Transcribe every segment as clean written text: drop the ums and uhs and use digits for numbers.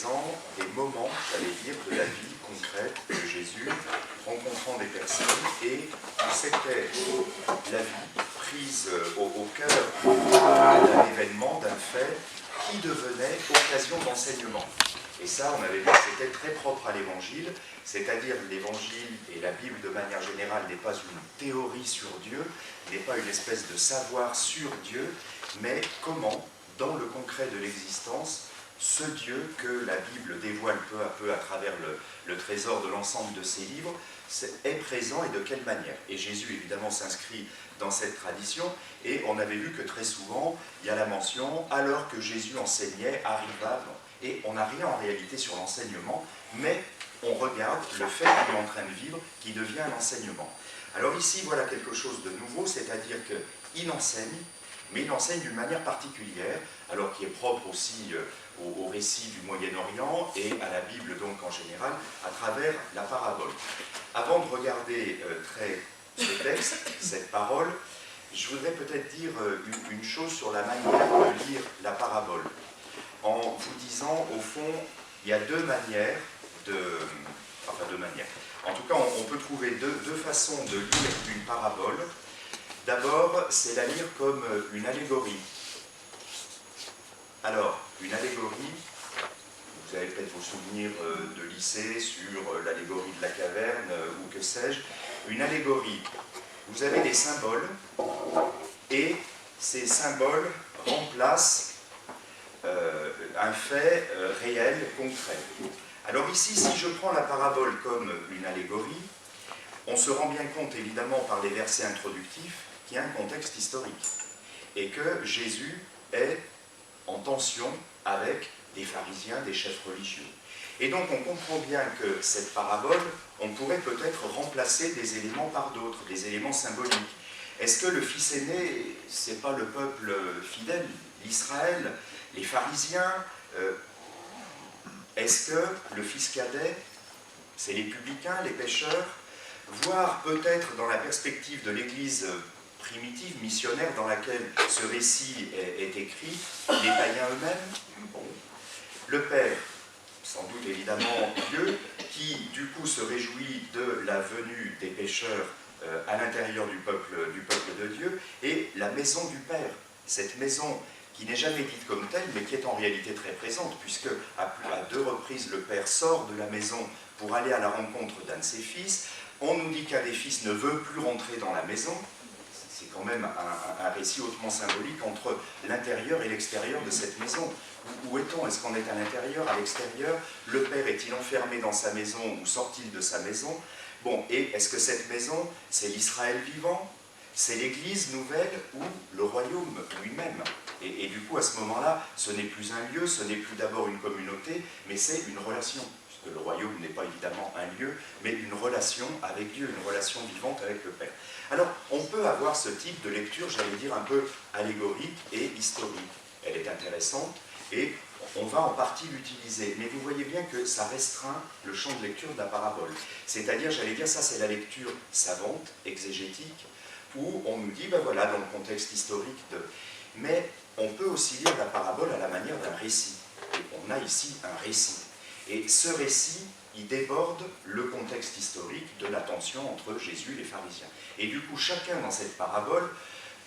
présent des moments, j'allais dire, de la vie concrète de Jésus, rencontrant des personnes, et c'était la vie prise au cœur d'un événement, d'un fait, qui devenait occasion d'enseignement. Et ça, on avait vu que c'était très propre à l'Évangile, c'est-à-dire l'Évangile et la Bible de manière générale n'est pas une théorie sur Dieu, n'est pas une espèce de savoir sur Dieu, mais comment, dans le concret de l'existence, ce Dieu que la Bible dévoile peu à peu à travers le trésor de l'ensemble de ses livres, est présent et de quelle manière. Et Jésus, évidemment, s'inscrit dans cette tradition, et on avait vu que très souvent, il y a la mention, alors que Jésus enseignait, arriva, et on n'a rien en réalité sur l'enseignement, mais on regarde le fait qu'il est en train de vivre, qui devient un enseignement. Alors ici, voilà quelque chose de nouveau, c'est-à-dire qu'il enseigne, mais il enseigne d'une manière particulière, alors qui est propre aussi au récit du Moyen-Orient et à la Bible donc en général, à travers la parabole. Avant de regarder ce texte, cette parole, je voudrais peut-être dire une chose sur la manière de lire la parabole, en vous disant, au fond, il y a deux manières enfin deux manières. En tout cas, on peut trouver deux façons de lire une parabole. D'abord, c'est la lire comme une allégorie. Alors, une allégorie, vous avez peut-être vos souvenirs de lycée sur l'allégorie de la caverne ou que sais-je. Une allégorie, vous avez des symboles et ces symboles remplacent un fait réel, concret. Alors ici, si je prends la parabole comme une allégorie, on se rend bien compte, évidemment, par les versets introductifs, qu'il y a un contexte historique et que Jésus est en tension avec des pharisiens, des chefs religieux. Et donc on comprend bien que cette parabole, on pourrait peut-être remplacer des éléments par d'autres, des éléments symboliques. Est-ce que le fils aîné, c'est pas le peuple fidèle, l'Israël, les pharisiens? Est-ce que le fils cadet, c'est les publicains, les pécheurs? Voire peut-être dans la perspective de l'Église primitive, missionnaire, dans laquelle ce récit est écrit, les païens eux-mêmes. Bon. Le Père, sans doute évidemment Dieu, qui du coup se réjouit de la venue des pécheurs à l'intérieur du peuple de Dieu, et la maison du Père, cette maison qui n'est jamais dite comme telle, mais qui est en réalité très présente, puisque à deux reprises le Père sort de la maison pour aller à la rencontre d'un de ses fils. On nous dit qu'un des fils ne veut plus rentrer dans la maison. C'est quand même un récit hautement symbolique entre l'intérieur et l'extérieur de cette maison. Où est-on? Est-ce qu'on est à l'intérieur, à l'extérieur? Le Père est-il enfermé dans sa maison ou sort-il de sa maison? Bon, et est-ce que cette maison, c'est l'Israël vivant? C'est l'Église nouvelle ou le royaume lui-même? Et du coup, à ce moment-là, ce n'est plus un lieu, ce n'est plus d'abord une communauté, mais c'est une relation. Puisque le royaume n'est pas évidemment un lieu, mais une relation avec Dieu, une relation vivante avec le Père. Alors, on peut avoir ce type de lecture, j'allais dire, un peu allégorique et historique. Elle est intéressante et on va en partie l'utiliser. Mais vous voyez bien que ça restreint le champ de lecture de la parabole. C'est-à-dire, j'allais dire, ça c'est la lecture savante, exégétique, où on nous dit, ben voilà, dans le contexte historique de... Mais on peut aussi lire la parabole à la manière d'un récit. Et on a ici un récit. Et ce récit, il déborde le contexte historique de la tension entre Jésus et les pharisiens. Et du coup, chacun dans cette parabole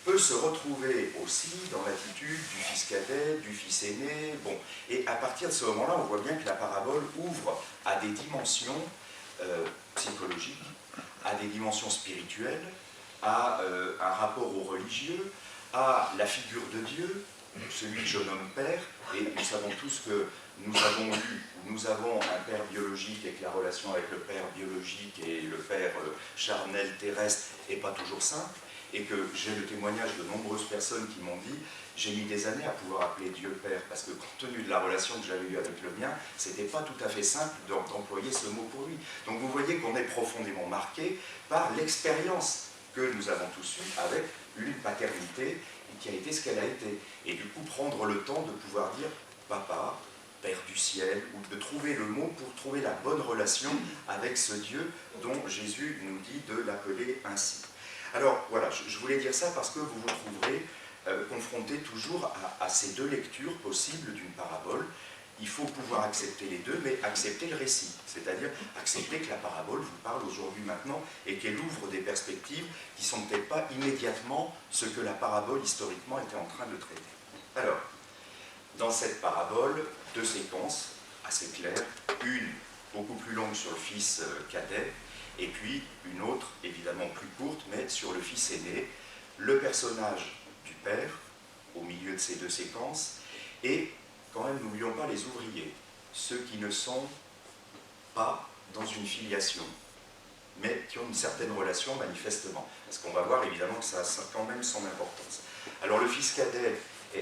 peut se retrouver aussi dans l'attitude du fils cadet, du fils aîné. Bon. Et à partir de ce moment-là, on voit bien que la parabole ouvre à des dimensions psychologiques, à des dimensions spirituelles, à un rapport aux religieux, à la figure de Dieu, celui que je nomme Père, et nous savons tous que nous avons eu, nous avons un Père biologique et que la relation avec le Père biologique et le Père charnel terrestre n'est pas toujours simple, et que j'ai le témoignage de nombreuses personnes qui m'ont dit j'ai mis des années à pouvoir appeler Dieu Père, parce que compte tenu de la relation que j'avais eue avec le mien, c'était pas tout à fait simple d'employer ce mot pour lui. Donc vous voyez qu'on est profondément marqué par l'expérience que nous avons tous eue avec une paternité qui a été ce qu'elle a été. Et du coup, prendre le temps de pouvoir dire Papa, Père du ciel, ou de trouver le mot pour trouver la bonne relation avec ce Dieu dont Jésus nous dit de l'appeler ainsi. Alors voilà, je voulais dire ça parce que vous vous trouverez confronté toujours à ces deux lectures possibles d'une parabole. il faut pouvoir accepter les deux, mais accepter le récit, c'est-à-dire accepter que la parabole vous parle aujourd'hui, maintenant, et qu'elle ouvre des perspectives qui ne sont peut-être pas immédiatement ce que la parabole historiquement était en train de traiter. Alors, dans cette parabole, deux séquences assez claires, une beaucoup plus longue sur le fils cadet, et puis une autre, évidemment plus courte, mais sur le fils aîné, le personnage du père, au milieu de ces deux séquences, et quand même, n'oublions pas les ouvriers, ceux qui ne sont pas dans une filiation, mais qui ont une certaine relation manifestement. Parce qu'on va voir évidemment que ça a quand même son importance. Alors le fils cadet,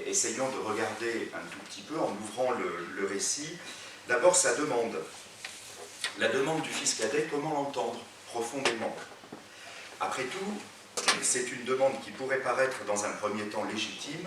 essayons de regarder un tout petit peu en ouvrant le récit. D'abord sa demande. La demande du fils cadet, comment l'entendre profondément? Après tout, c'est une demande qui pourrait paraître dans un premier temps légitime.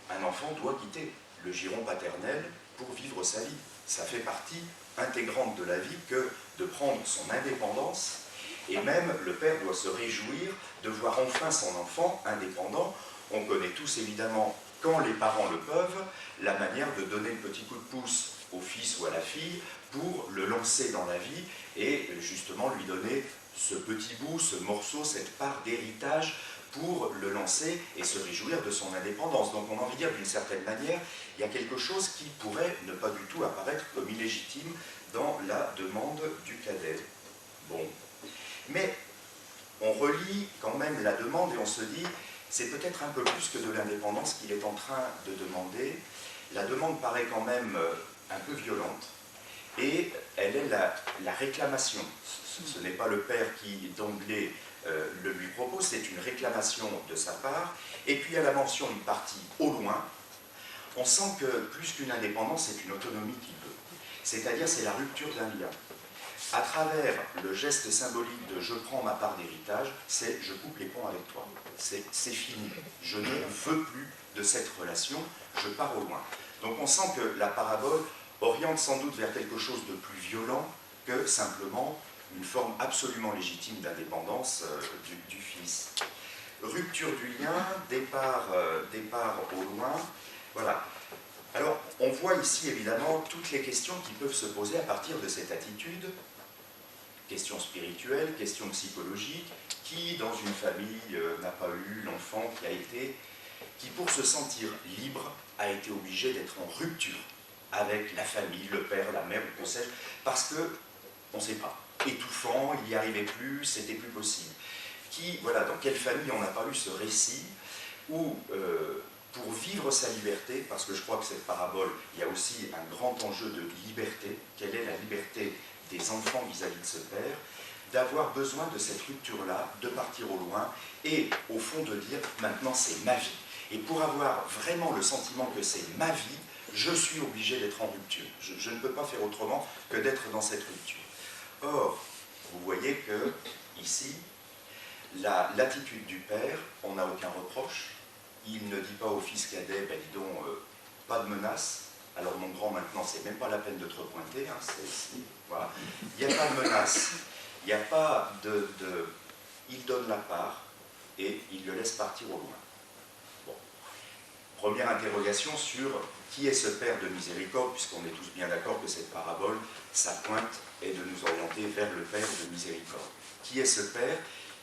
Un enfant doit quitter le giron paternel pour vivre sa vie. Ça fait partie intégrante de la vie que de prendre son indépendance, et même le père doit se réjouir de voir enfin son enfant indépendant. On connaît tous évidemment, quand les parents le peuvent, la manière de donner le petit coup de pouce au fils ou à la fille pour le lancer dans la vie et justement lui donner ce petit bout, ce morceau, cette part d'héritage pour le lancer et se réjouir de son indépendance. Donc on a envie de dire d'une certaine manière, il y a quelque chose qui pourrait ne pas du tout apparaître comme illégitime dans la demande du cadet. Bon. Mais on relit quand même la demande et on se dit, c'est peut-être un peu plus que de l'indépendance qu'il est en train de demander. La demande paraît quand même un peu violente et elle est la réclamation. Ce n'est pas le père qui d'emblée le lui propose, c'est une réclamation de sa part. Et puis à la mention une partie au loin, on sent que plus qu'une indépendance, c'est une autonomie qu'il veut. C'est-à-dire c'est la rupture d'un lien. À travers le geste symbolique de « je prends ma part d'héritage », c'est « je coupe les ponts avec toi ». C'est fini. Je ne veux plus de cette relation, je pars au loin. Donc on sent que la parabole oriente sans doute vers quelque chose de plus violent que simplement une forme absolument légitime d'indépendance du fils. Rupture du lien, départ au loin, voilà. Alors, on voit ici évidemment toutes les questions qui peuvent se poser à partir de cette attitude, questions spirituelles, questions psychologiques, qui dans une famille n'a pas eu l'enfant qui pour se sentir libre a été obligé d'être en rupture avec la famille, le père, la mère, ou que sais-je, parce que, on ne sait pas, étouffant, il n'y arrivait plus, c'était plus possible. Voilà, dans quelle famille on n'a pas eu ce récit où, pour vivre sa liberté, parce que je crois que cette parabole, il y a aussi un grand enjeu de liberté, quelle est la liberté des enfants vis-à-vis de ce père, d'avoir besoin de cette rupture-là, de partir au loin, et au fond de dire, maintenant c'est ma vie. Et pour avoir vraiment le sentiment que c'est ma vie, je suis obligé d'être en rupture. Je ne peux pas faire autrement que d'être dans cette rupture. Or, vous voyez que, ici, l'attitude du père, on n'a aucun reproche. Il ne dit pas au fils cadet, ben dis donc, pas de menace. Alors mon grand maintenant, c'est même pas la peine de te repointer. Hein, voilà. Il n'y a pas de menace, il n'y a pas de... Il donne la part et il le laisse partir au loin. Bon. Première interrogation sur qui est ce père de miséricorde, puisqu'on est tous bien d'accord que cette parabole, sa pointe est de nous orienter vers le père de miséricorde. Qui est ce père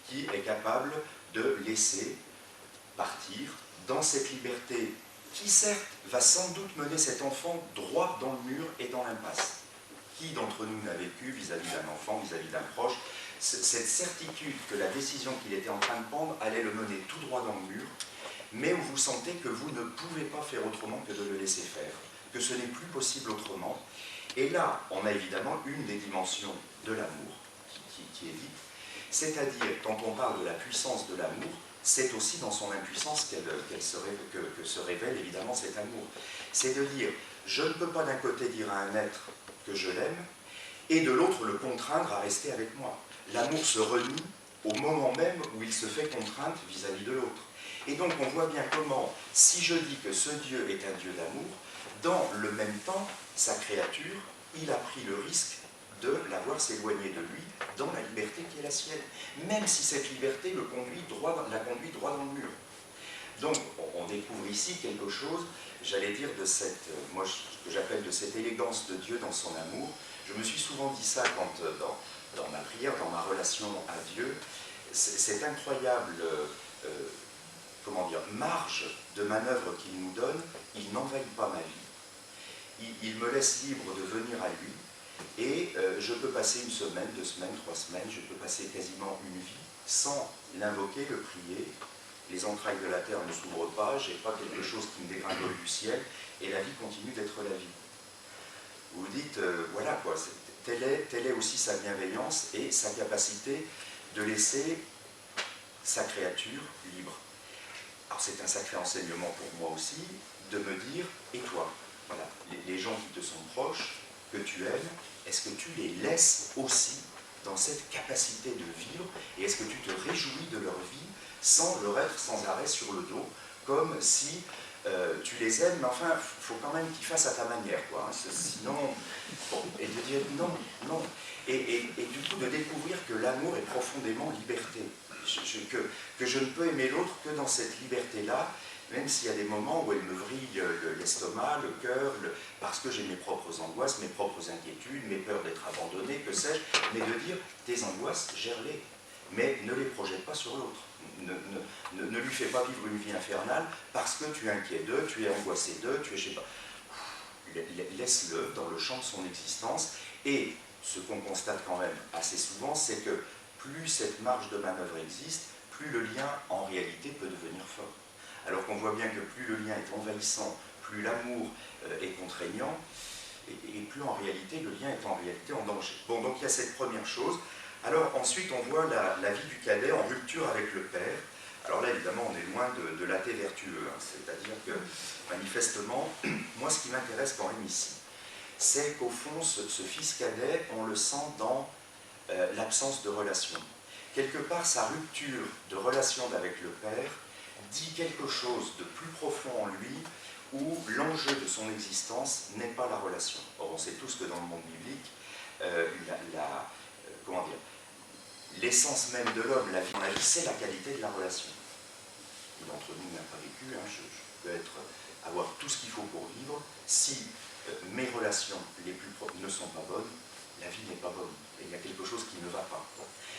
qui est capable de laisser partir dans cette liberté qui certes va sans doute mener cet enfant droit dans le mur et dans l'impasse. Qui d'entre nous n'a vécu vis-à-vis d'un enfant, vis-à-vis d'un proche, cette certitude que la décision qu'il était en train de prendre allait le mener tout droit dans le mur, mais où vous sentez que vous ne pouvez pas faire autrement que de le laisser faire, que ce n'est plus possible autrement. Et là, on a évidemment une des dimensions de l'amour qui est dite, c'est-à-dire, quand on parle de la puissance de l'amour, c'est aussi dans son impuissance que se révèle évidemment cet amour. C'est de dire, je ne peux pas d'un côté dire à un être que je l'aime, et de l'autre le contraindre à rester avec moi. L'amour se renie au moment même où il se fait contrainte vis-à-vis de l'autre. Et donc on voit bien comment, si je dis que ce Dieu est un Dieu d'amour, dans le même temps, sa créature, il a pris le risque de la voir s'éloigner de lui dans la liberté qui est la sienne, même si cette liberté la conduit droit dans le mur. Donc, on découvre ici quelque chose, j'allais dire, de cette, moi, ce que j'appelle de cette élégance de Dieu dans son amour. Je me suis souvent dit ça quand, dans ma prière, dans ma relation à Dieu, cette incroyable, comment dire, marge de manœuvre qu'il nous donne, il n'envahit pas ma vie. Il me laisse libre de venir à lui, et je peux passer une semaine, 2 semaines, 3 semaines, je peux passer quasiment une vie sans l'invoquer, le prier. Les entrailles de la terre ne s'ouvrent pas, je n'ai pas quelque chose qui me dégringole du ciel, et la vie continue d'être la vie. Vous vous dites, voilà quoi, telle est aussi sa bienveillance et sa capacité de laisser sa créature libre. Alors c'est un sacré enseignement pour moi aussi, de me dire, et toi, voilà, les gens qui te sont proches, que tu aimes, est-ce que tu les laisses aussi dans cette capacité de vivre, et est-ce que tu te réjouis de leur vie sans leur être sans arrêt sur le dos, comme si tu les aimes, mais enfin, il faut quand même qu'ils fassent à ta manière, quoi, hein, sinon, bon, et de dire non, non, et du coup de découvrir que l'amour est profondément liberté, que je ne peux aimer l'autre que dans cette liberté-là, même s'il y a des moments où elle me vrille l'estomac, le cœur, parce que j'ai mes propres angoisses, mes propres inquiétudes, mes peurs d'être abandonné, que sais-je, mais de dire, tes angoisses, gère-les, mais ne les projette pas sur l'autre. Ne lui fais pas vivre une vie infernale parce que tu es inquiet d'eux, tu es angoissé d'eux, tu es, je sais pas. Laisse-le dans le champ de son existence, et ce qu'on constate quand même assez souvent, c'est que plus cette marge de manœuvre existe, plus le lien en réalité peut devenir fort. Alors qu'on voit bien que plus le lien est envahissant, plus l'amour est contraignant, et plus en réalité le lien est en réalité en danger. Bon, donc il y a cette première chose. Alors ensuite on voit la vie du cadet en rupture avec le père. Alors là évidemment on est loin de l'athée vertueux, hein. C'est-à-dire que manifestement, moi ce qui m'intéresse quand même ici, c'est qu'au fond ce fils cadet, on le sent dans l'absence de relation. Quelque part sa rupture de relation avec le père dit quelque chose de plus profond en lui, où l'enjeu de son existence n'est pas la relation. Or on sait tous que dans le monde biblique, comment dire, l'essence même de l'homme, la vie, c'est la qualité de la relation. Qui d'entre nous n'a pas vécu, hein, je peux avoir tout ce qu'il faut pour vivre, si mes relations les plus propres ne sont pas bonnes, la vie n'est pas bonne, et il y a quelque chose qui ne va pas.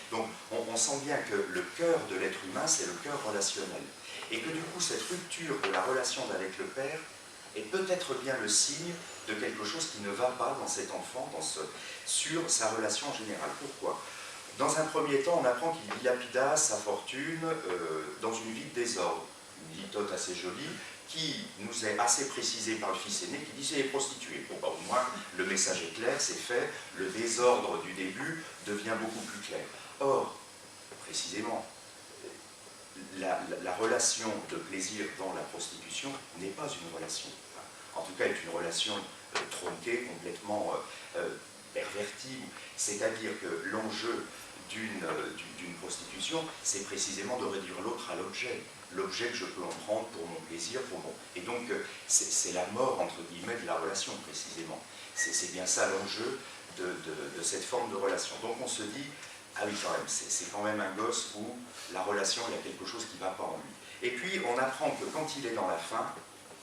Donc on sent bien que le cœur de l'être humain, c'est le cœur relationnel, et que du coup cette rupture de la relation avec le père est peut-être bien le signe de quelque chose qui ne va pas dans cet enfant, sur sa relation générale. Pourquoi ? Dans un premier temps, on apprend qu'il dilapida sa fortune dans une vie de désordre. Une litote assez jolie, qui nous est assez précisée par le fils aîné, qui dit c'est les prostituées. Bon, bah, au moins, le message est clair, c'est fait, le désordre du début devient beaucoup plus clair. Or, précisément, la relation de plaisir dans la prostitution n'est pas une relation. En tout cas, est une relation tronquée, complètement pervertie. C'est-à-dire que l'enjeu d'une prostitution, c'est précisément de réduire l'autre à l'objet que je peux en prendre pour mon plaisir, et donc c'est la mort, entre guillemets, de la relation, précisément. C'est bien ça l'enjeu de cette forme de relation. Donc on se dit, ah oui, quand même, c'est quand même un gosse où la relation, il y a quelque chose qui ne va pas en lui. Et puis on apprend que quand il est dans la faim,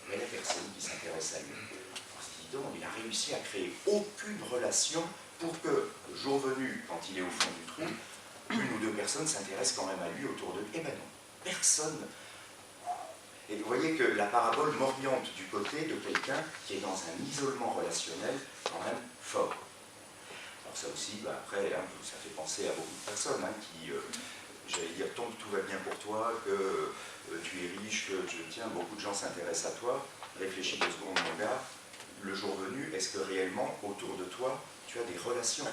il y a la personne qui s'intéresse à lui. On se dit donc, il a réussi à créer aucune relation pour que, le jour venu, quand il est au fond du trou, une ou deux personnes s'intéressent quand même à lui autour de lui. Eh ben non, personne. Et vous voyez que la parabole m'oriente du côté de quelqu'un qui est dans un isolement relationnel quand même fort. Alors ça aussi, bah après, hein, ça fait penser à beaucoup de personnes hein, qui, j'allais dire, tant que tout va bien pour toi, que tu es riche, que tiens, beaucoup de gens s'intéressent à toi, réfléchis 2 secondes mon gars, le jour venu, est-ce que réellement, autour de toi, tu as des relations,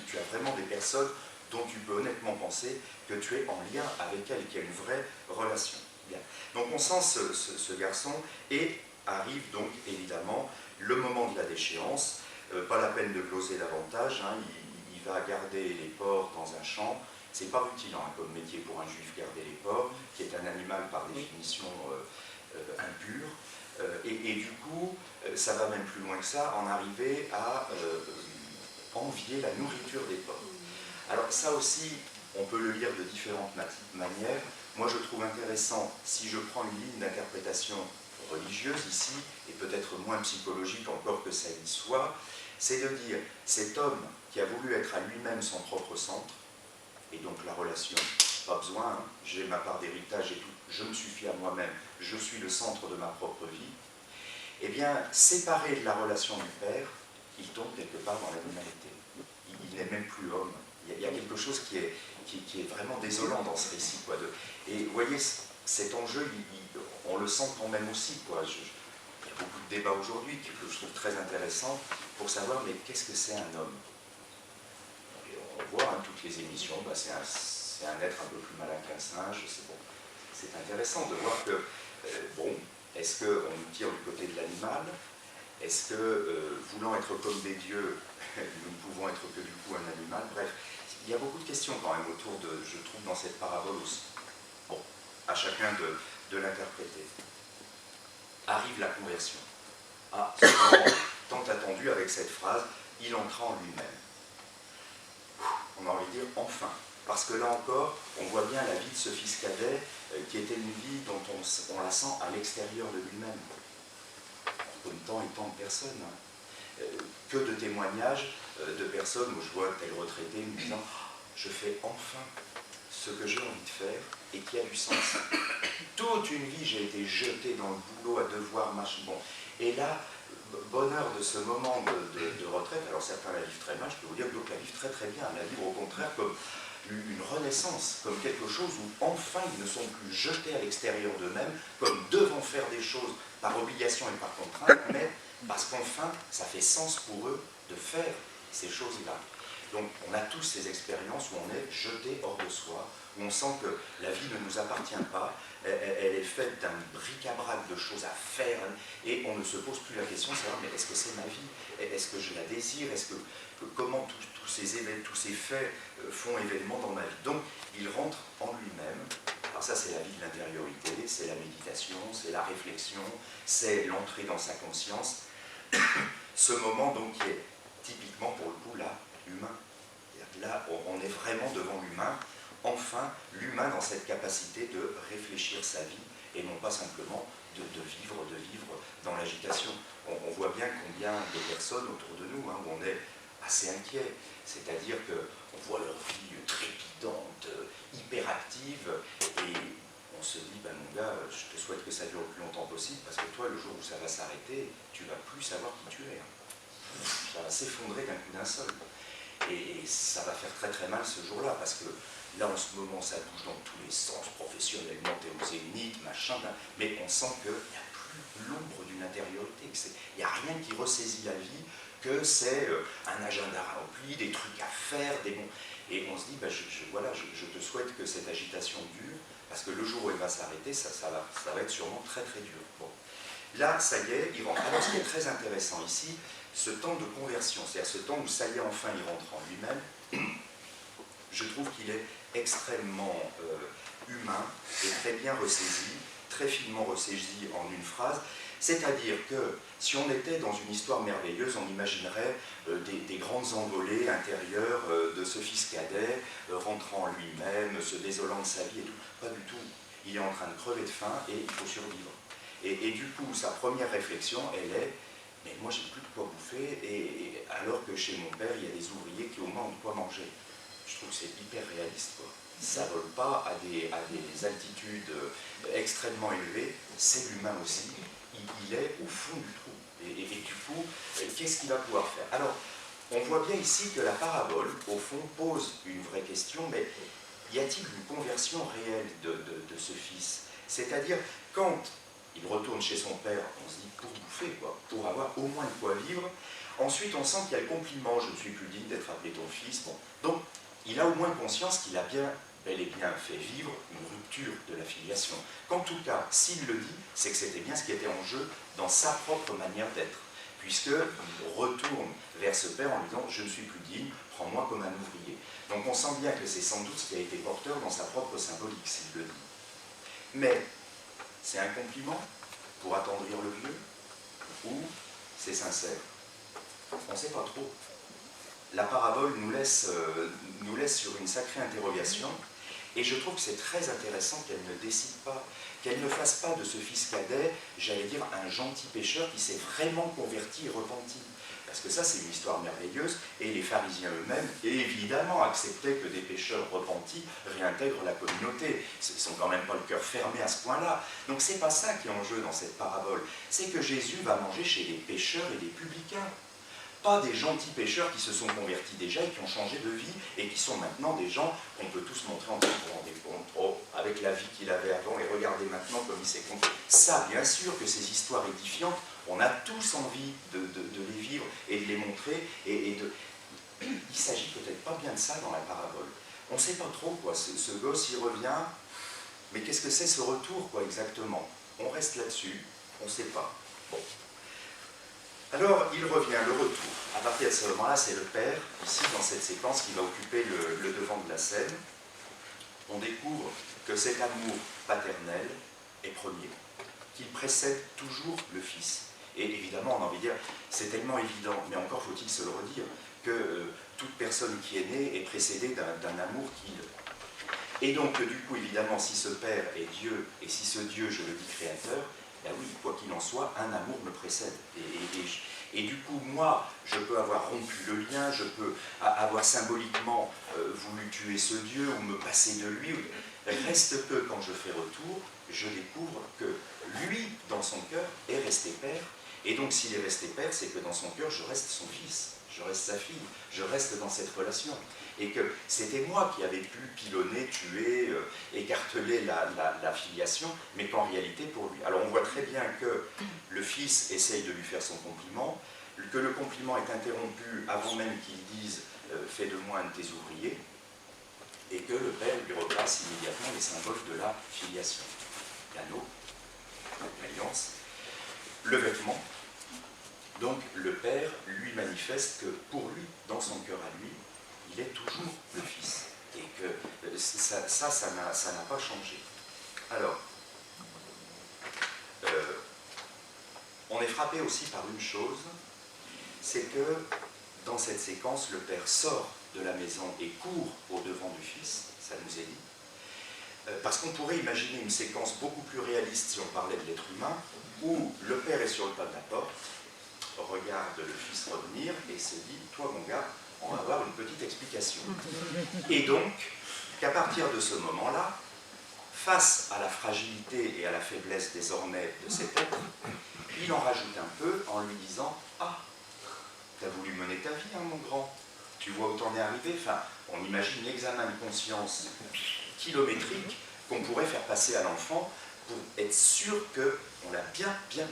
tu as vraiment des personnes dont tu peux honnêtement penser que tu es en lien avec elles, qu'il y a une vraie relation. Bien. Donc on sent ce garçon, et arrive donc évidemment le moment de la déchéance, pas la peine de gloser davantage, hein, il va garder les porcs dans un champ. C'est pas utile hein, comme métier pour un juif, garder les porcs, qui est un animal par définition impur. Et du coup, ça va même plus loin que ça, en arriver à envier la nourriture des porcs. Alors ça aussi, on peut le lire de différentes manières. moi je trouve intéressant, si je prends une ligne d'interprétation religieuse ici, et peut-être moins psychologique encore que ça y soit, c'est de dire, cet homme qui a voulu être à lui-même son propre centre, et donc la relation, pas besoin, hein, j'ai ma part d'héritage et tout, je me suffis à moi-même, je suis le centre de ma propre vie, eh bien, séparé de la relation du Père, il tombe quelque part dans l'animalité. Il n'est même plus homme. Il y a quelque chose qui est vraiment désolant dans ce récit, quoi. Et vous voyez, cet enjeu, on le sent quand même aussi, quoi. Il y a beaucoup de débats aujourd'hui que je trouve très intéressants pour savoir, mais qu'est-ce que c'est un homme? Et on voit, hein, toutes les émissions, bah, c'est un être un peu plus malin qu'un singe, c'est bon. C'est intéressant de voir que, bon, est-ce qu'on nous tire du côté de l'animal? Est-ce que, voulant être comme des dieux, nous ne pouvons être que du coup un animal? Bref, il y a beaucoup de questions quand même autour de, je trouve, dans cette parabole aussi. Bon, à chacun de l'interpréter. Arrive la conversion. Ah, ce moment tant attendu avec cette phrase, il entra en lui-même. On a envie de dire enfin. Parce que là encore, on voit bien la vie de ce fils cadet, qui était une vie dont on la sent à l'extérieur de lui-même. En même temps, il tente personne. Que de témoignages de personnes où je vois tel retraité me disant « Je fais enfin ce que j'ai envie de faire et qui a du sens. Toute une vie, j'ai été jeté dans le boulot à devoir marcher. » Bon. Et là, bonheur de ce moment de retraite, alors certains la vivent très mal, je peux vous dire que d'autres la vivent très très bien, la vivent au contraire comme une renaissance, comme quelque chose où enfin ils ne sont plus jetés à l'extérieur d'eux-mêmes, comme devant faire des choses par obligation et par contrainte, mais parce qu'enfin ça fait sens pour eux de faire ces choses-là. Donc on a tous ces expériences où on est jeté hors de soi, où on sent que la vie ne nous appartient pas, elle est faite d'un bric-à-brac de choses à faire, et on ne se pose plus la question de savoir, mais est-ce que c'est ma vie? Est-ce que je la désire? Comment tous ces faits font événement dans ma vie? Donc il rentre en lui-même. Alors ça, c'est la vie de l'intériorité, c'est la méditation, c'est la réflexion, c'est l'entrée dans sa conscience. Ce moment donc qui est typiquement pour le coup là, humain. Là, on est vraiment devant l'humain, enfin l'humain dans cette capacité de réfléchir sa vie et non pas simplement de vivre dans l'agitation. On voit bien combien de personnes autour de nous, hein, où on est assez inquiet, c'est-à-dire qu'on voit leur vie trépidante, hyperactive, et on se dit, ben mon gars, je te souhaite que ça dure le plus longtemps possible, parce que toi, le jour où ça va s'arrêter, tu ne vas plus savoir qui tu es. Ça va s'effondrer d'un coup d'un seul. Et ça va faire très très mal ce jour-là, parce que là, en ce moment, ça bouge dans tous les sens, professionnellement, t'es au zénith, machin, mais on sent qu'il n'y a plus l'ombre d'une intériorité, il n'y a rien qui ressaisit la vie, que c'est un agenda rempli, des trucs à faire, des bons... Et on se dit, ben, voilà, je te souhaite que cette agitation dure, parce que le jour où elle va s'arrêter, ça va être sûrement très très dur. Bon. Là, ça y est, il rentre. Alors, ce qui est très intéressant ici, ce temps de conversion, c'est-à-dire ce temps où ça y est, enfin, il rentre en lui-même, je trouve qu'il est extrêmement humain et très bien ressaisi, très finement ressaisi en une phrase. C'est-à-dire que si on était dans une histoire merveilleuse, on imaginerait des grandes envolées intérieures de ce fils cadet, rentrant en lui-même, se désolant de sa vie et tout. Pas du tout. Il est en train de crever de faim et il faut survivre. Et du coup, sa première réflexion, elle est « Mais moi, j'ai plus de quoi bouffer, et alors que chez mon père, il y a des ouvriers qui au moins ont de quoi manger. » Je trouve que c'est hyper réaliste, quoi. Ça ne vole pas à des altitudes extrêmement élevées, c'est l'humain aussi. Il est au fond du trou. Et du coup, qu'est-ce qu'il va pouvoir faire? Alors, on voit bien ici que la parabole, au fond, pose une vraie question, mais y a-t-il une conversion réelle de ce fils? C'est-à-dire, quand il retourne chez son père, on se dit pour bouffer, quoi, pour avoir au moins de quoi vivre. Ensuite, on sent qu'il y a le compliment, je ne suis plus digne d'être appelé ton fils. Bon. Donc, il a au moins conscience qu'il a bien, bel et bien fait vivre une rupture de la filiation. Qu'en tout cas, s'il le dit, c'est que c'était bien ce qui était en jeu dans sa propre manière d'être. Puisqu'il retourne vers ce père en lui disant « Je ne suis plus digne, prends-moi comme un ouvrier ». Donc on sent bien que c'est sans doute ce qui a été porteur dans sa propre symbolique, s'il le dit. Mais c'est un compliment pour attendrir le vieux, ou c'est sincère? On ne sait pas trop. La parabole nous laisse sur une sacrée interrogation, Et je trouve que c'est très intéressant qu'elle ne décide pas, qu'elle ne fasse pas de ce fils cadet, j'allais dire, un gentil pécheur qui s'est vraiment converti et repenti. Parce que ça, c'est une histoire merveilleuse, et les pharisiens eux-mêmes, évidemment, acceptaient que des pécheurs repentis réintègrent la communauté. Ils ne sont quand même pas le cœur fermé à ce point-là. Donc c'est pas ça qui est en jeu dans cette parabole. C'est que Jésus va manger chez des pécheurs et des publicains. Pas des gentils pécheurs qui se sont convertis déjà et qui ont changé de vie et qui sont maintenant des gens qu'on peut tous montrer en disant, vous vous rendez compte, oh, avec la vie qu'il avait avant et regardez maintenant comme il s'est converti. Ça, bien sûr que ces histoires édifiantes, on a tous envie de les vivre et de les montrer. Il ne s'agit peut-être pas bien de ça dans la parabole. On ne sait pas trop quoi, ce gosse il revient, mais qu'est-ce que c'est ce retour quoi exactement? On reste là-dessus, on ne sait pas. Bon. Alors, il revient, le retour. À partir de ce moment-là, c'est le père, ici, dans cette séquence, qui va occuper le devant de la scène. On découvre que cet amour paternel est premier, qu'il précède toujours le fils. Et évidemment, on a envie de dire, c'est tellement évident, mais encore faut-il se le redire, que toute personne qui est née est précédée d'un amour qu'il... Et donc, du coup, évidemment, si ce père est Dieu, et si ce Dieu, je le dis, créateur, ben oui, quoi qu'il en soit, un amour me précède. Et du coup, moi, je peux avoir rompu le lien, je peux avoir symboliquement voulu tuer ce Dieu ou me passer de lui. Reste que, quand je fais retour, je découvre que lui, dans son cœur, est resté père. Et donc, s'il est resté père, c'est que dans son cœur, je reste son fils, je reste sa fille, je reste dans cette relation. Et que c'était moi qui avais pu pilonner, tuer, écarteler la filiation, mais qu'en réalité pour lui. Alors on voit très bien que le fils essaye de lui faire son compliment, que le compliment est interrompu avant même qu'il dise « fais de moi un de tes ouvriers », et que le père lui replace immédiatement les symboles de la filiation. L'anneau, l'alliance, le vêtement. Donc le père lui manifeste que pour lui, dans son cœur à lui, il est toujours le fils. Et que ça n'a pas changé. Alors, on est frappé aussi par une chose, c'est que dans cette séquence, le père sort de la maison et court au-devant du fils, ça nous est dit. Parce qu'on pourrait imaginer une séquence beaucoup plus réaliste si on parlait de l'être humain, où le père est sur le pas de la porte, regarde le fils revenir et se dit « toi mon gars, on va avoir une petite explication. » Et donc, qu'à partir de ce moment-là, face à la fragilité et à la faiblesse désormais de cet être, il en rajoute un peu en lui disant « ah, t'as voulu mener ta vie, hein, mon grand, tu vois où t'en es arrivé ?» Enfin, on imagine l'examen de conscience kilométrique qu'on pourrait faire passer à l'enfant pour être sûr qu'on l'a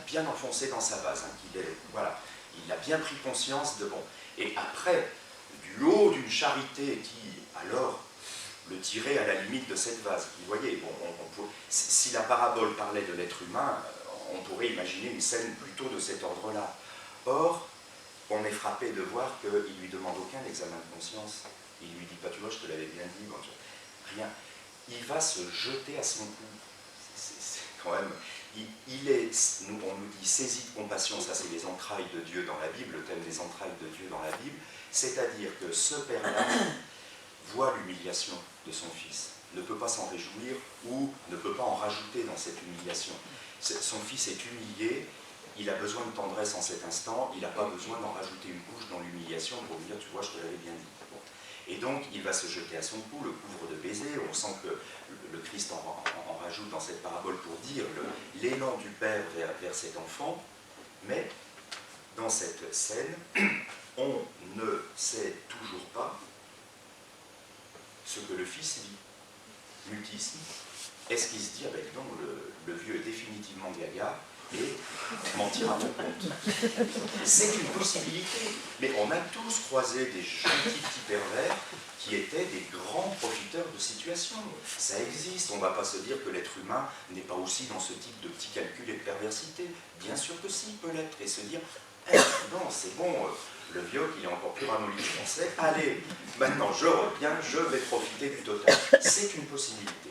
bien enfoncé dans sa vase, hein, voilà, il a bien pris conscience de bon. Et après, du haut d'une charité qui, alors, le tirait à la limite de cette vase. Vous voyez, bon, si la parabole parlait de l'être humain, on pourrait imaginer une scène plutôt de cet ordre-là. Or, on est frappé de voir qu'il ne lui demande aucun examen de conscience. Il ne lui dit pas, tu vois, je te l'avais bien dit, bon, rien. Il va se jeter à son cou. C'est quand même... on nous dit saisi de compassion, ça c'est les entrailles de Dieu dans la Bible, le thème des entrailles de Dieu dans la Bible, c'est-à-dire que ce père-là voit l'humiliation de son fils, ne peut pas s'en réjouir ou ne peut pas en rajouter dans cette humiliation. Son fils est humilié, il a besoin de tendresse en cet instant, il n'a pas besoin d'en rajouter une couche dans l'humiliation pour lui dire tu vois je te l'avais bien dit. Bon. Et donc il va se jeter à son cou, le couvre de baisers, on sent que le Christ en rajoute dans cette parabole pour dire l'élan du père vers cet enfant, mais dans cette scène, on ne sait toujours pas ce que le fils vit. Mutisme. Est-ce qu'il se dit, ah ben non, le vieux est définitivement gaga et mentira à mon compte. C'est une possibilité. Mais on a tous croisé des gentils petits pervers qui étaient des grands profiteurs de situation. Ça existe. On ne va pas se dire que l'être humain n'est pas aussi dans ce type de petits calculs et de perversité. Bien sûr que si, il peut l'être. Et se dire, non, c'est bon, le vieux, il est encore plus ramolli que je pensais. Allez, maintenant je reviens, je vais profiter du total. C'est une possibilité.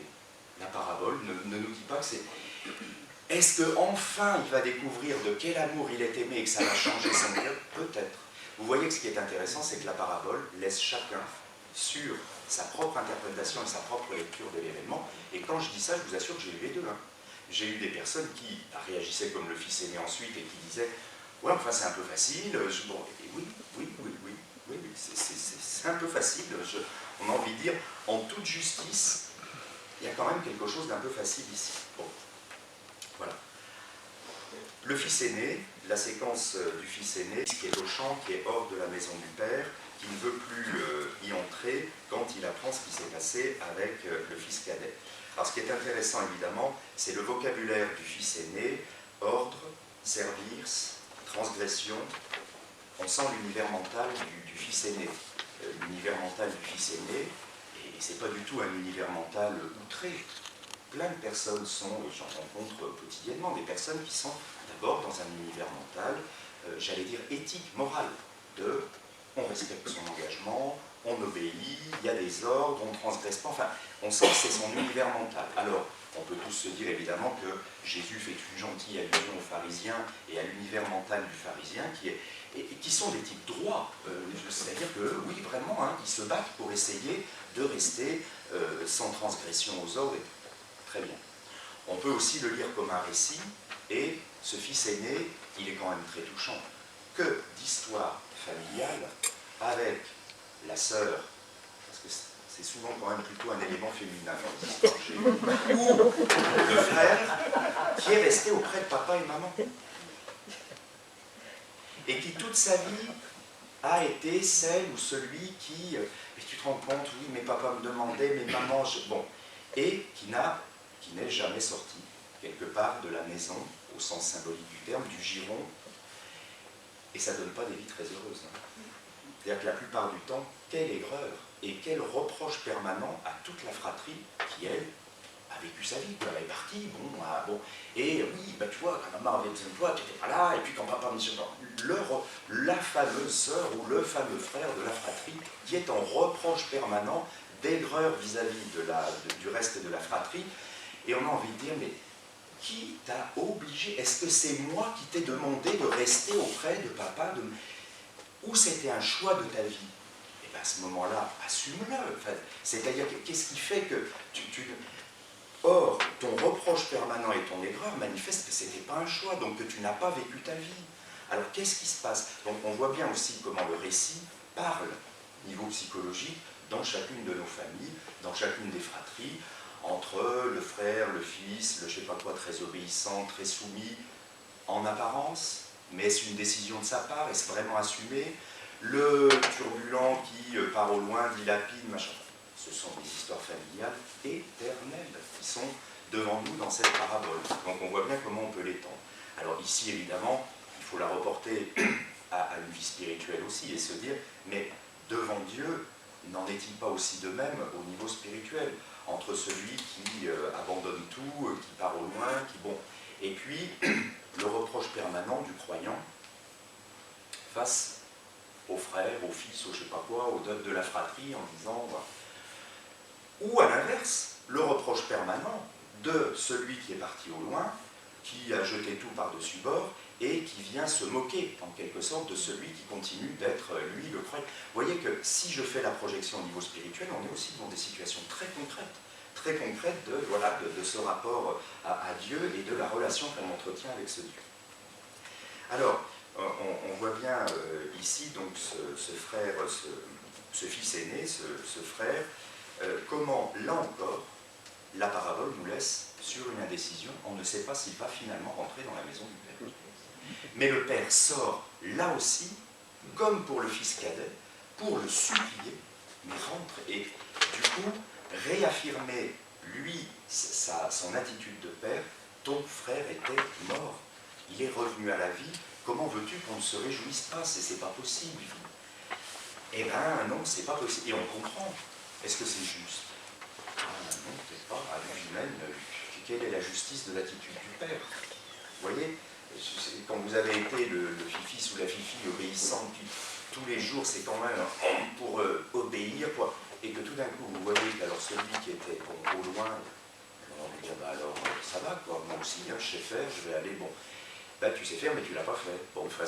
La parabole ne nous dit pas que c'est... Est-ce qu'enfin il va découvrir de quel amour il est aimé et que ça va changer son cœur? Peut-être. Vous voyez que ce qui est intéressant, c'est que la parabole laisse chacun sur sa propre interprétation et sa propre lecture de l'événement. Et quand je dis ça, je vous assure que j'ai eu les deux. Hein. J'ai eu des personnes qui réagissaient comme le fils aîné ensuite et qui disaient « Ouais, enfin c'est un peu facile. » Bon, oui, c'est un peu facile. On a envie de dire, en toute justice, il y a quand même quelque chose d'un peu facile ici. Bon, voilà. Le fils aîné, la séquence du fils aîné, qui est au champ, qui est hors de la maison du père, qui ne veut plus y entrer quand il apprend ce qui s'est passé avec le fils cadet. Alors ce qui est intéressant évidemment, c'est le vocabulaire du fils aîné, ordre, service, transgression. On sent l'univers mental du fils aîné. L'univers mental du fils aîné, et c'est pas du tout un univers mental outré. Plein de personnes sont, et j'en rencontre quotidiennement, des personnes qui sont d'abord dans un univers mental, j'allais dire éthique, morale, de on respecte son engagement, on obéit, il y a des ordres, on ne transgresse pas, enfin, on sent que c'est son univers mental. Alors, on peut tous se dire évidemment que Jésus fait une gentille allusion aux pharisiens et à l'univers mental du pharisien qui sont des types droits, c'est-à-dire que oui, vraiment, hein, ils se battent pour essayer de rester sans transgression aux ordres. Très bien. On peut aussi le lire comme un récit, et ce fils aîné, il est quand même très touchant. Que d'histoire familiale avec la sœur, parce que c'est souvent quand même plutôt un élément féminin dans les histoires, ou le frère qui est resté auprès de papa et maman, et qui toute sa vie a été celle ou celui qui, mais tu te rends compte, oui, mais papa me demandait, mais maman, bon, et qui n'est jamais sorti quelque part de la maison, au sens symbolique du terme, du giron, et ça ne donne pas des vies très heureuses. Hein. C'est-à-dire que la plupart du temps, quelle aigreur et quel reproche permanent à toute la fratrie qui, elle, a vécu sa vie. Elle est partie, bon, et oui, bah, tu vois, quand maman avait besoin de toi, tu n'étais pas là, et puis quand papa me dit, la fameuse sœur ou le fameux frère de la fratrie qui est en reproche permanent d'aigreur vis-à-vis du reste de la fratrie, et on a envie de dire, mais qui t'a obligé? Est-ce que c'est moi qui t'ai demandé de rester auprès de papa ou c'était un choix de ta vie? Et bien à ce moment-là, assume-le. Enfin, c'est-à-dire, qu'est-ce qui fait que Or, ton reproche permanent et ton aigreur manifestent que ce n'était pas un choix, donc que tu n'as pas vécu ta vie. Alors qu'est-ce qui se passe? Donc on voit bien aussi comment le récit parle, niveau psychologique, dans chacune de nos familles, dans chacune des fratries, entre le frère, le fils, le je sais pas quoi, très obéissant, très soumis, en apparence, mais est-ce une décision de sa part? Est-ce vraiment assumé? Le turbulent qui part au loin, dilapide, machin. Ce sont des histoires familiales éternelles qui sont devant nous dans cette parabole. Donc on voit bien comment on peut l'étendre. Alors ici, évidemment, il faut la reporter à une vie spirituelle aussi et se dire, mais devant Dieu, n'en est-il pas aussi de même au niveau spirituel, entre celui qui abandonne tout, qui part au loin, qui bon, et puis le reproche permanent du croyant face aux frères, aux fils, aux je sais pas quoi, aux deuils de la fratrie, en disant, voilà. Ou à l'inverse, le reproche permanent de celui qui est parti au loin, qui a jeté tout par-dessus bord, et qui vient se moquer, en quelque sorte, de celui qui continue d'être, lui, le croyant. Vous voyez que si je fais la projection au niveau spirituel, on est aussi dans des situations très concrètes de ce rapport à Dieu et de la relation qu'on entretient avec ce Dieu. Alors, on voit bien ici, donc, ce frère, ce fils aîné, ce frère, comment, là encore, la parabole nous laisse sur une indécision. On ne sait pas s'il va finalement rentrer dans la maison du Père. Mais le Père sort, là aussi, comme pour le fils cadet, pour le supplier, mais rentre. Et du coup, réaffirmer, lui, son attitude de Père, ton frère était mort. Il est revenu à la vie. Comment veux-tu qu'on ne se réjouisse pas? C'est pas possible. Eh bien, non, c'est pas possible. Et on comprend. Est-ce que c'est juste? Non, peut-être pas. À vue humaine, quelle est la justice de l'attitude du Père? Vous voyez, quand vous avez été le fifi ou la fifi obéissante, puis tous les jours, c'est quand même pour obéir, quoi. Et que tout d'un coup, vous voyez que alors celui qui était au loin, on va dire, bah alors, ça va, quoi. Moi aussi, hein, je sais faire, je vais aller, bon. Bah, tu sais faire, mais tu l'as pas fait. Bon, enfin,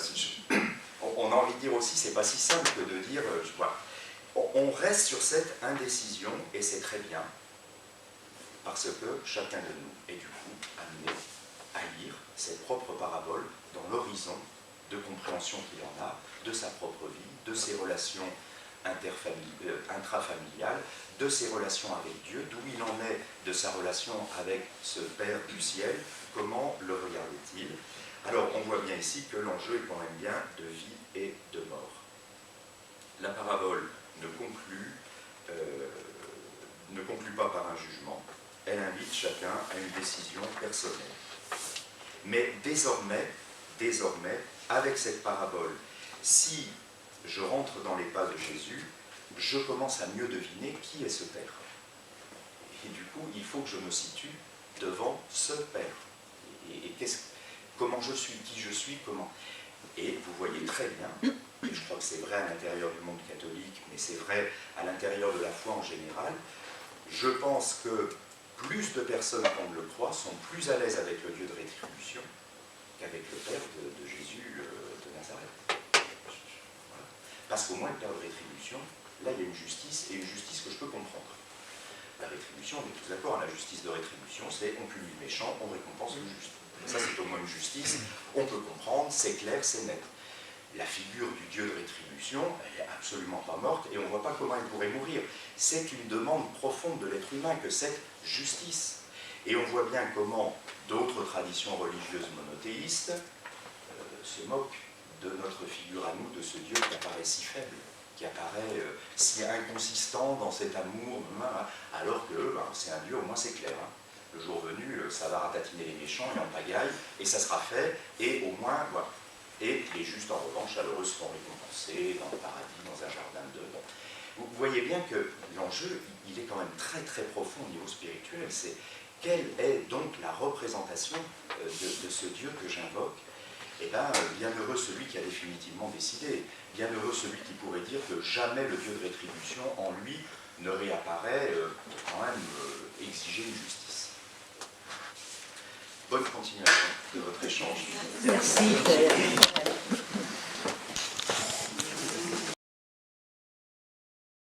on a envie de dire aussi, c'est pas si simple que de dire, voilà. on reste sur cette indécision, et c'est très bien, parce que chacun de nous est du coup amené à lire ses propres paraboles dans l'horizon de compréhension qu'il en a, de sa propre vie, de ses relations intrafamiliales, de ses relations avec Dieu, d'où il en est de sa relation avec ce Père du ciel, comment le regarde-t-il? Alors on voit bien ici que l'enjeu est quand même bien de vie et de mort. La parabole ne conclut pas par un jugement, elle invite chacun à une décision personnelle. Mais désormais, avec cette parabole, si je rentre dans les pas de Jésus, je commence à mieux deviner qui est ce Père. Et du coup, il faut que je me situe devant ce Père. Et comment je suis, qui je suis, comment. Et vous voyez très bien, et je crois que c'est vrai à l'intérieur du monde catholique, mais c'est vrai à l'intérieur de la foi en général, je pense que plus de personnes qu'on le croit sont plus à l'aise avec le Dieu de rétribution qu'avec le Père de Jésus de Nazareth. Voilà. Parce qu'au moins le Père de rétribution, là il y a une justice, et une justice que je peux comprendre. La rétribution, on est tous d'accord, la justice de rétribution, c'est on punit le méchant, on récompense le juste. Ça c'est au moins une justice, on peut comprendre, c'est clair, c'est net. La figure du Dieu de rétribution, elle n'est absolument pas morte, et on ne voit pas comment elle pourrait mourir. C'est une demande profonde de l'être humain que cette justice. Et on voit bien comment d'autres traditions religieuses monothéistes se moquent de notre figure à nous, de ce Dieu qui apparaît si faible, qui apparaît si inconsistant dans cet amour, alors que c'est un Dieu, au moins c'est clair. Le jour venu, ça va ratatiner les méchants et en pagaille, et ça sera fait, et au moins, voilà. Et les justes, en revanche, chaleureux seront récompensés dans le paradis, dans un jardin de... Bon. Vous voyez bien que l'enjeu, il est quand même très très profond au niveau spirituel. C'est quelle est donc la représentation de ce Dieu que j'invoque? Eh bien, bienheureux celui qui a définitivement décidé. Bienheureux celui qui pourrait dire que jamais le Dieu de rétribution, en lui, ne réapparaît pour quand même exiger une justice. Bonne continuation de votre échange. Merci.